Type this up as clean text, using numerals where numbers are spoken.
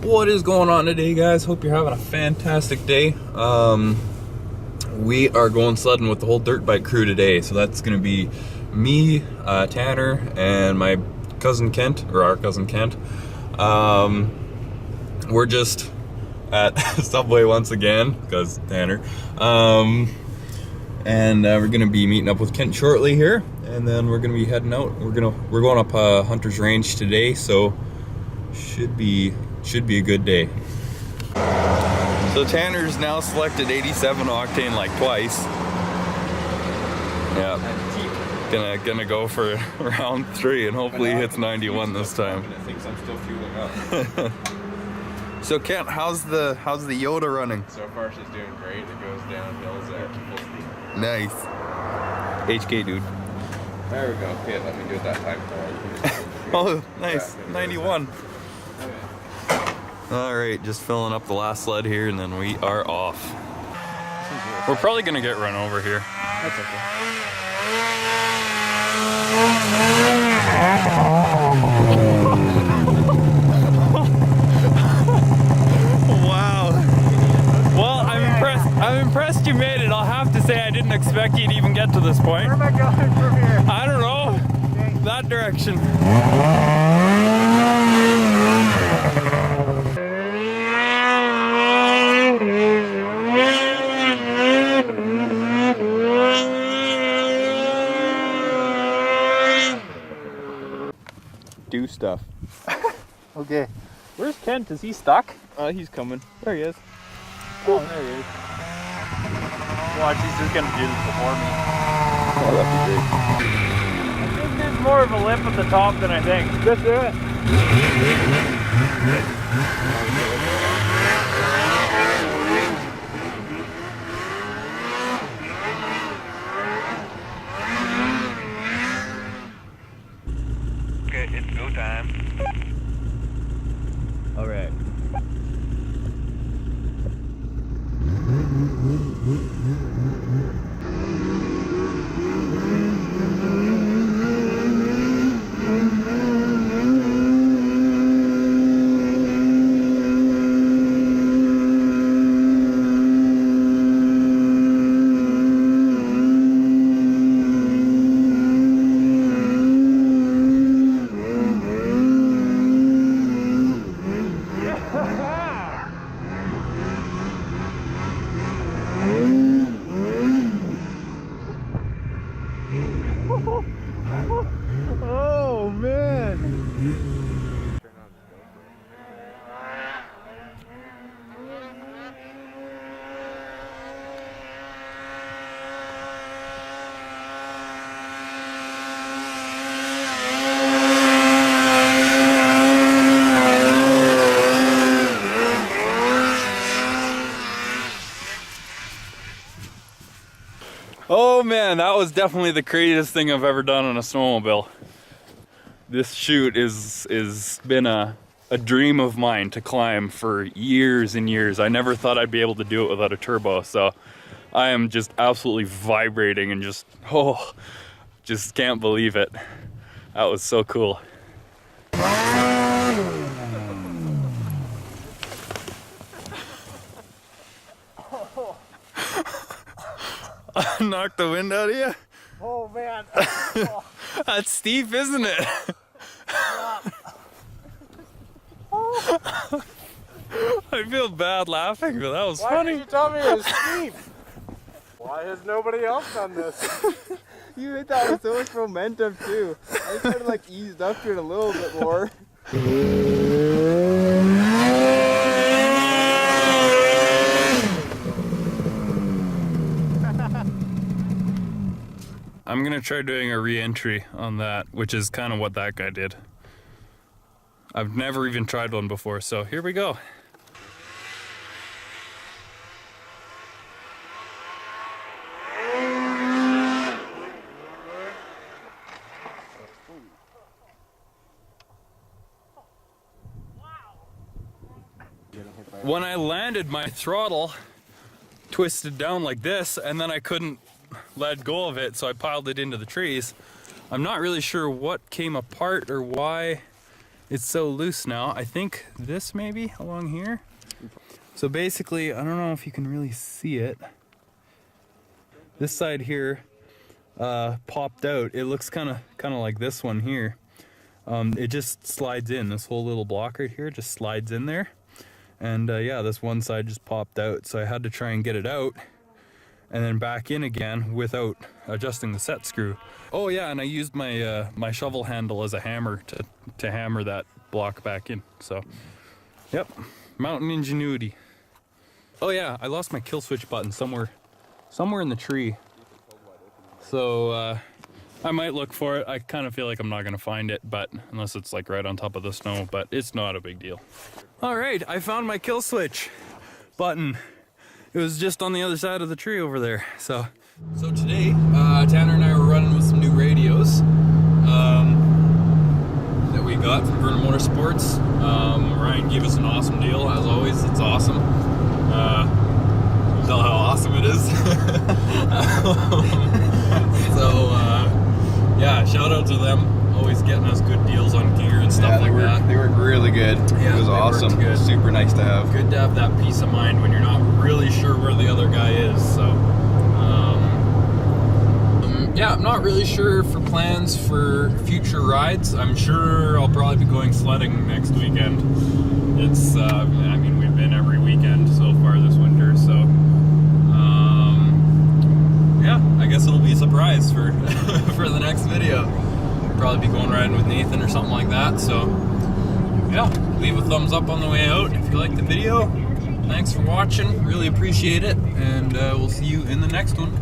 What is going on today, guys? Hope you're having a fantastic day. We are going sledding with the whole dirt bike crew today. So that's gonna be me, Tanner, and my cousin Kent, or our cousin Kent. We're just at Subway once again, because Tanner. And we're gonna be meeting up with Kent shortly here, and then we're gonna be heading out. We're going up Hunter's Range today, so should be a good day. So Tanner's now selected 87 octane like twice. Yeah, gonna go for round 3 and hopefully hits 91 this time. It thinks I'm still fueling up. So Kent, how's the Yoda running? So far she's doing great. It goes down hills at full speed. Nice. HK dude. There we go. Okay, let me do it that time. Oh, nice. 91. Alright, just filling up the last sled here and then we are off. We're probably gonna get run over here. That's okay. Wow. Well, I'm impressed you made it. I'll have to say I didn't expect you to even get to this point. Where am I going from here? I don't know. Okay. That direction. Do stuff. Okay. Where's Kent? Is he stuck? He's coming. There he is. Oh, there he is. Watch, he's just gonna do this before me. Oh, that'd be great. I think there's more of a lip at the top than I think. Let's do it. Okay, it's go time. All right. Oh, man. Oh man, that was definitely the craziest thing I've ever done on a snowmobile. This chute is been a dream of mine to climb for years and years. I never thought I'd be able to do it without a turbo, so I am just absolutely vibrating and just can't believe it. That was so cool. Knocked the wind out of you? Oh, man. That's steep, isn't it? I feel bad laughing, but that was Why funny. did you tell me it was steep? Why has nobody else done this? You hit that with so much momentum too. I kind of like eased up to it a little bit more. I'm gonna try doing a re-entry on that, which is kind of what that guy did. I've never even tried one before, so here we go. When I landed, my throttle twisted down like this, and then I couldn't let go of it, so I piled it into the trees. I'm not really sure what came apart or why it's so loose now. I think this maybe along here. So basically, I don't know if you can really see it. This side here popped out. It looks kind of like this one here. It just slides in. This whole little block right here just slides in there. And yeah, this one side just popped out. So I had to try and get it out and then back in again without adjusting the set screw. Oh yeah, and I used my my shovel handle as a hammer to hammer that block back in. So, yep, mountain ingenuity. Oh yeah, I lost my kill switch button somewhere in the tree. So I might look for it. I kind of feel like I'm not gonna find it, but unless it's like right on top of the snow, but it's not a big deal. All right, I found my kill switch button. It was just on the other side of the tree over there. So today, Tanner and I were running with some new radios that we got from Vernon Motorsports. Ryan gave us an awesome deal, as always. It's awesome. Tell how awesome it is. Yeah, shout out to them. Always getting us good deals on gear and stuff like that. They work really good. Yeah, it was awesome. Good. Super nice to have. Good to have that peace of mind when you're not really sure where the other guy is. So, yeah, I'm not really sure for plans for future rides. I'm sure I'll probably be going sledding next weekend. It's, I mean, we've been every weekend so far this winter, so, yeah, I guess it'll be a surprise for, for the next video. Probably be going riding with Nathan or something like that, so, yeah, leave a thumbs up on the way out if you liked the video. Thanks for watching, really appreciate it, and we'll see you in the next one.